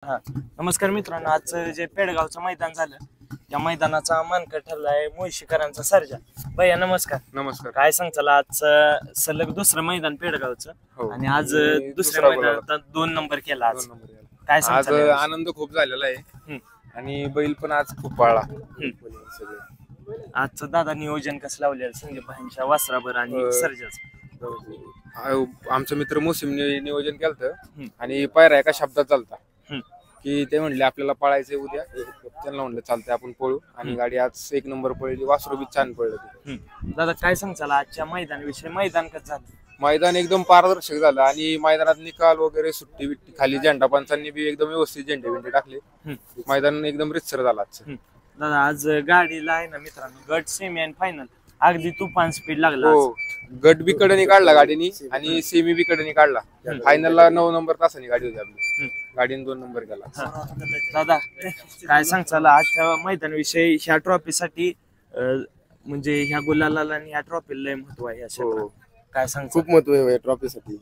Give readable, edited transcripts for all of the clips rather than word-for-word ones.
हा नमस्कार मित्रांनो, आज जे पेडगावचं मैदान झालं त्या मैदानाचा मानकर ठरलाय मुळशीकरांचा सर्जा. भैया नमस्कार. नमस्कार. काय सांगचाल आज सलग दुसरं मैदान पेडगावचं हो. आणि आज दुसऱ्या मैदानात 2 नंबर केला. आज काय आज सांगचाल? आनंद खूप झालेला आहे आणि बैल पण आज खूप पाळला. आजचं दादा नियोजन कसं लावलेलं संदीप भाईंच्या वासराबर आणि सर्जाचं? आमचा मित्र मोसिम नियोजन केलं आणि पायरा एका शब्दात चालता की ते म्हणले आपल्याला पळायचंय उद्या. त्यांना म्हणलं चालतंय आपण पळू आणि गाडी आज 1 नंबर पळली. वासरू बी छान पळलं. दादा काय सांगचाल आजच्या मैदानाविषयी? मैदान कसं झालं? मैदान एकदम पारदर्शक झालं आणि मैदानात निकाल वगैरे सुट्टी बिट्टी खाली झेंडा पंचांनी बी एकदम व्यवस्थित झेंडे बिंडे टाकले. मैदान एकदम रितसर झालं आजचं. दादा आज गाडीला आहे ना मित्रांनो, गट सेमी आणि फायनल अगदी तुफान स्पीड लागला. हो, गट बी कडनी काढला गाडीनी आणि सेमी बी कडनी काढला. फायनलला 9 नंबर तासानी गाडी होती आपली. गाडीने 2 नंबर केला. दादा काय सांगचाल आजच्या मैदानाविषयी? ह्या ट्रॉफीसाठी म्हणजे ह्या गुलाला आणि ह्या ट्रॉफीला लय महत्व आहे. काय सांग? खूप महत्व आहे ट्रॉफीसाठी.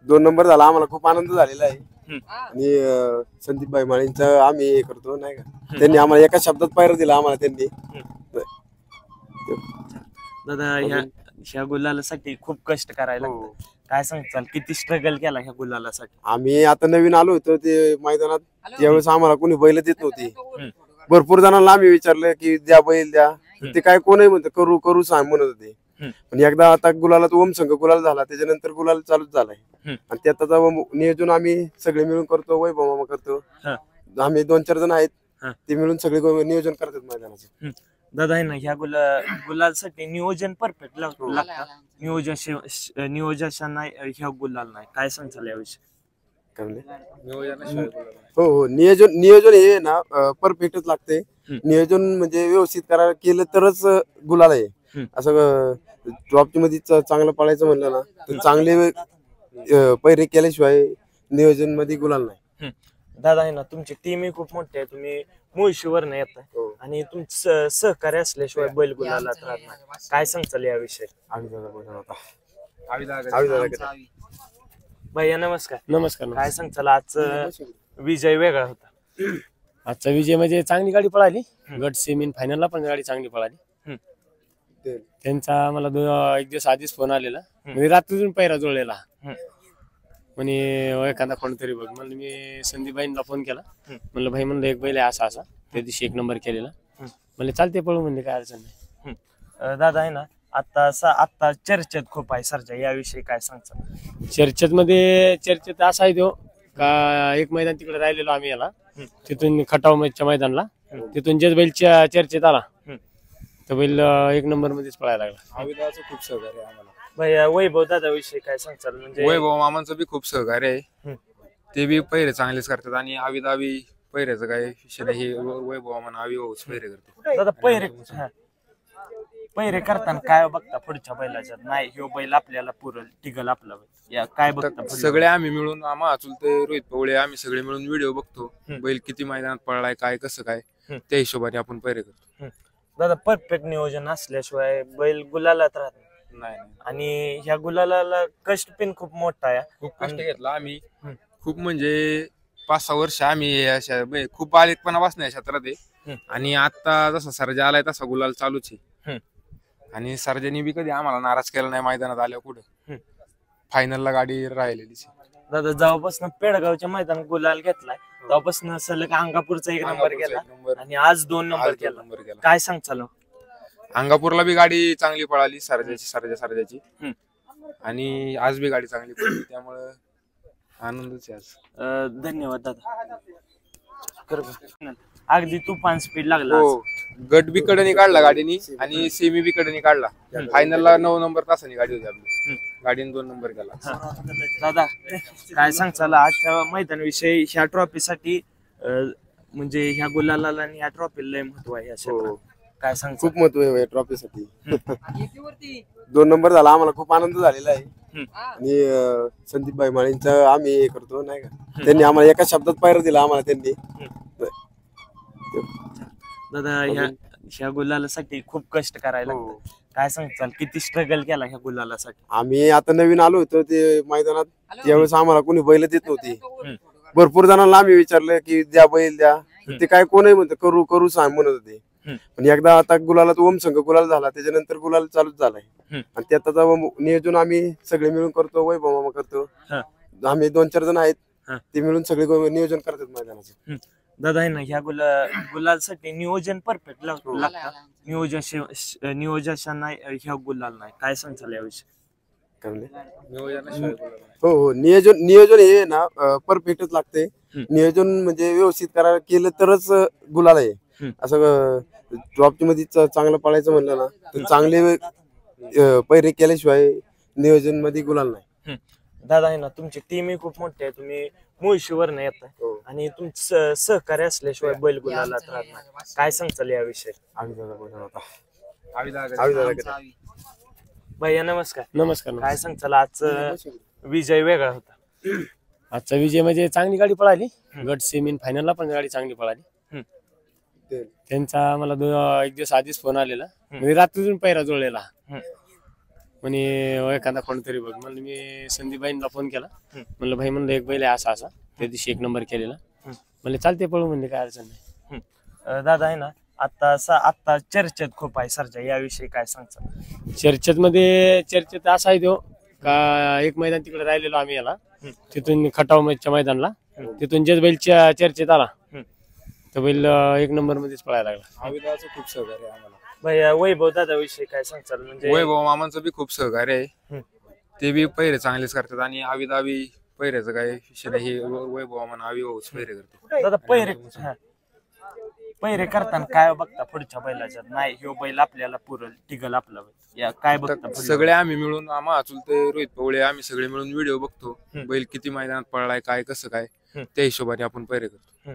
2 नंबर झाला, आम्हाला खूप आनंद झालेला आहे. आणि संदीप भाई माळींचा आम्ही हे करतो नाही का, त्यांनी आम्हाला एका शब्दात पायरा दिला आम्हाला त्यांनी. दादा ह्या गुलालासाठी खूप कष्ट करायला लागतात. काय सांगचाल किती स्ट्रगल केला ह्या गुलालासाठी? आम्ही आता नवीन आलो होतो ते मैदानात, त्यावेळेस आम्हाला कोणी बैल देत नव्हती. भरपूर जणांना आम्ही विचारलं की द्या बैल द्या, ते काय कोणही म्हणत करू करू सांग म्हणत होते. पण एकदा आता गुलाला तो ओम संघ गुलाल झाला, त्याच्यानंतर गुलाल चालूच झालाय. आणि त्यात आता नियोजन आम्ही सगळे मिळून करतो. वैभव मामा करतो, आम्ही 2-4 जण आहेत, ते मिळून सगळे नियोजन करतात मैदानाचं. दादा आहे ना, ह्या गुलालसाठी नियोजन परफेक्ट लागतं. नियोजनाशिवाय ह्या गुलाल नाही. काय सांगचाल याविषयी? हो हो, नियोजन हे ना परफेक्टच लागते. नियोजन म्हणजे व्यवस्थित करायला केलं तरच गुलाल आहे. असं ड्रॉपची मध्ये चांगलं पळायचं म्हणलं ना तर चांगले पैरे केल्याशिवाय नियोजन मध्ये गुलाल नाही. दादा आहे ना, तुमची टीम खूप मोठी आहे. तुम्ही मुळशीवर नाही येत आणि तुमचं सहकार्य असल्याशिवाय बैल गुलालात राहत नाही. काय सांगचाल याविषयी? भैया नमस्कार. नमस्कार. काय सांगचाल आज विजय वेगळा होता? आजचा विजय म्हणजे चांगली गाडी पळाली. गट सेमी फायनलला पण गाडी चांगली पळाली. त्यांचा मला 1 दिवस आधीच फोन आलेला, म्हणजे रात्रीतून पैरा जुळलेला. म्हणे एखादा कोणतरी बघ. म्हणलं मी संदीपबाईंना फोन केला. म्हणलं भाई म्हणलं एक बैल आहे असा असा, त्या दिवशी 1 नंबर केलेला. म्हणले चालते पळू, म्हणजे काय अडचण नाही. दादा आहे ना, आता चर्चेत खूप आहे सर्जा, याविषयी काय सांगता? चर्चेत असा आहे तो का एक मैदान तिकडे राहिलेलो आम्ही याला, तिथून खटावच्या मैदानला, तिथून जे बैलच्या चर्चेत आला तर बैल 1 नंबर मध्येच पळायला लागला. आविदाचं खूप सहकार्य आहे आम्हाला. भैया वैभव दादा विषयी काय सांगचाल? म्हणजे वैभव मामांचं बी खूप सहकार्य आहे. ते बी पहिरे चांगलेच करतात आणि आविदा बी पहिऱ्याचं काय विषय नाही. वैभव मामा आविभाऊच पहिरे करतो. दादा पहिरे करताना काय बघता पुढच्या बैलाच्या? नाही ह्यो बैल आपल्याला पुरल टिकल आपला बैल, या काय बघता? सगळे आम्ही मिळून, आम्हा चुलते रोहित पवळे, आम्ही सगळे मिळून व्हिडिओ बघतो. बैल किती मैदानात पळलाय, काय कसं काय, त्या हिशोबाने आपण पहिरे करतो. दादा परफेक्ट नियोजन असल्याशिवाय बैल गुलालात राहत नाही. आणि ह्या गुलाला कष्ट पण खूप मोठा आहे. खूप कष्ट घेतला आम्ही. खूप म्हणजे 5-6 वर्ष आम्ही अशा खूप बालिकपणापासून या क्षेत्रात आहे. आणि आता जसा सर्जा आलाय तसा गुलाल चालूच आहे. आणि सर्जानी बी कधी आम्हाला नाराज केला नाही मैदानात आल्यावर. कुठं फायनलला गाडी राहिलेली. दादा जेव्हापासून पेडगावच्या मैदानात गुलाल घेतलाय तेव्हापासून सलग अंगापूरचा 1 नंबर केला आणि आज 2 नंबर केला. काय सांगचाल? अंगापूरला बी गाडी चांगली पळाली सर्जाची आणि आज बी गाडी चांगली पळाली, त्यामुळे आनंदच आहे आज. धन्यवाद दादा. अगदी तुफान स्पीड लागला. हो, गट बी कडनी काढला गाडीनी आणि सेमी बी कडनी काढला. फायनलला 9 नंबर तासानी गाडी होती आपली. गाडीने 2 नंबर केला. दादा काय सांगचाल आजच्या मैदानाविषयी? ह्या ट्रॉफीसाठी म्हणजे ह्या गुलाला आणि ह्या ट्रॉफीला लय महत्व आहे. काय सांग? खूप महत्व आहे ट्रॉफीसाठी. 2 नंबर झाला, आम्हाला खूप आनंद झालेला आहे. आणि संदीप भाई माळींचा आम्ही हे करतो नाही का, त्यांनी आम्हाला एका शब्दात पायरा दिला आम्हाला त्यांनी. दादा ह्या गुलालासाठी खूप कष्ट करायला लागतात. काय सांगचाल किती स्ट्रगल केला ह्या गुलालासाठी? आम्ही आता नवीन आलो होतो ते मैदानात, त्यावेळेस आम्हाला कोणी बैल देत नव्हती. भरपूर जणांना आम्ही विचारलं की द्या बैल द्या, ते काय कोणही म्हणतं करू करू सांग म्हणत होते. पण एकदा आता गुलाला ओम संघ गुलाल झाला, त्याच्यानंतर गुलाल चालूच झालाय. आणि त्यात आता नियोजन आम्ही सगळे मिळून करतो, वैभव मामा करतो, आम्ही 2-4 जण आहेत, ते मिळून सगळे नियोजन करतात मैदानाचं. दादा आहे ना, ह्या गुलालसाठी नियोजन परफेक्ट लागतं. नियोजन ह्या गुलाल नाही, काय सांगताल याविषयी? हो हो, नियोजन हे ना परफेक्टच लागते. नियोजन म्हणजे व्यवस्थित करायला केलं तरच गुलाल आहे. असं ड्रॉप मध्ये चांगलं पळायचं म्हणलं ना तर चांगले पैरे केल्याशिवाय नियोजन मध्ये गुलाल नाही. दादा आहे ना, तुमची टीमही खूप मोठी आहे, तुम्ही मुळशीवर नाही येत आणि तुमचं सहकार्य असल्याशिवाय बैल गुलालात राहत नाही. काय सांगताल याविषयी? भैया नमस्कार. नमस्कार. काय सांगताल, आजचा विजय वेगळा होता? आजचा विजय म्हणजे चांगली गाडी पळाली, गट सेमीन फायनलला पण गाडी चांगली पळाली. त्यांचा मला 1 दिवस आधीच फोन आलेला, म्हणजे रात्रीतून पैरा जुळलेला. म्हणे एखादा कोणतरी बघ. म्हणलं मी संदीपबाईंना फोन केला, म्हणलं भाई म्हणलं एक बैल आहे असा असा, त्या दिवशी 1 नंबर केलेला. म्हणले चालते पळू, म्हणले काय अडचण नाही. दादा आहे ना, आता चर्चेत खूप आहे सरच्या, याविषयी काय सांगता? चर्चेत असा आहे तो का एक मैदान तिकडे राहिलेलो आम्ही याला, तिथून खटावच्या मैदानला, तिथून जेच बैलच्या चर्चेत आला तर बैल 1 नंबर मध्येच पळायला लागला. आविदाचं खूप सहकार्य आहे आम्हाला. भैया वैभव दादा विषयी काय सांगताल? म्हणजे वैभव मामांचं बी खूप सहकार्य आहे, ते बी पहिरे चांगलेच करतात. आणि आविदावी पहिऱ्याचं काय विषय नाही, वैभव मामा आवी भाऊच पहिरे करतो. दादा पहिरे करताना काय बघता पुढच्या बैलाच्या? नाही ह्यो बैल आपल्याला पुरल टिकल आपला बैल, या काय बघता? सगळे आम्ही मिळून, आम्हा चुलते रोहित पवळे, आम्ही सगळे मिळून व्हिडिओ बघतो, बैल किती मैदानात पळलाय, काय कसं काय, त्या हिशोबाने आपण पहिरे करतो.